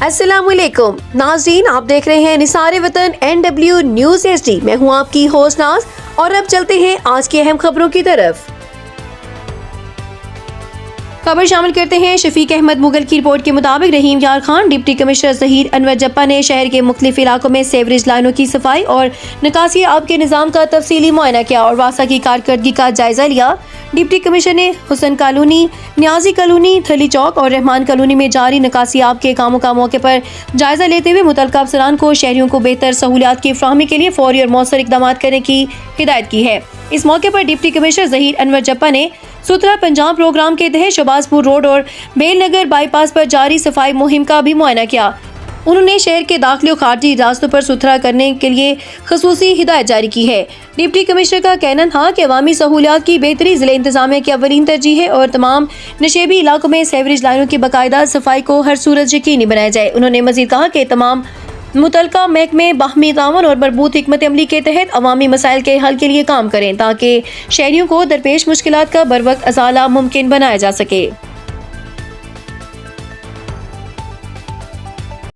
अस्सलाम वालेकुम नाज़रीन, आप देख रहे हैं निसारे वतन NW न्यूज़ HD। मैं हूं आपकी होस्ट नाज और अब चलते हैं आज की अहम खबरों की तरफ। खबर शामिल करते हैं। शफीक अहमद मुगल की रिपोर्ट के मुताबिक रहीम यार खान, डिप्टी कमिश्नर ज़हीर अनवर जप्पा ने शहर के मुख्तलिफ इलाकों में सेवरेज लाइनों की सफाई और निकासी आब के निज़ाम का तफसीली मुआयना किया और वासा की कारकर्दगी का जायजा लिया। डिप्टी कमिश्नर ने हुसन कॉलोनी, न्याजी कॉलोनी, थली चौक और रहमान कॉलोनी में जारी निकासी आब के कामों का मौके पर जायजा लेते हुए मुतल्लिका अफसरान को शहरियों को बेहतर सहूलियात की फराहमी के लिए फौरी और मौसर इक़दाम करने की हिदायत की है। इस मौके पर डिप्टी कमिश्नर ज़हीर अनवर जप्पा ने सुथरा पंजाब प्रोग्राम के तहत शहबाजपुर रोड और बेलनगर बाईपास पर जारी सफाई मुहिम का भी मुआयना किया। उन्होंने शहर के दाखिली और खारजी रास्तों पर सुथरा करने के लिए खसूसी हिदायत जारी की है। डिप्टी कमिश्नर का कहना था कि अवामी सहूलियात की बेहतरी ज़िले इंतजामिया की अवलीन तरजीह है और तमाम नशेबी इलाकों में सेवरेज लाइनों की बाकायदा सफाई को हर सूरत यकीनी बनाया जाए। उन्होंने मजीद कहा कि तमाम मुतल्लिका महकमे बाहमी तावन और मरबूत हिकमत अमली के तहत अवामी मसाइल के हल के लिए काम करें ताकि शहरियों को दरपेश मुश्किलात का बरवक्त अज़ाला मुमकिन बनाया जा सके।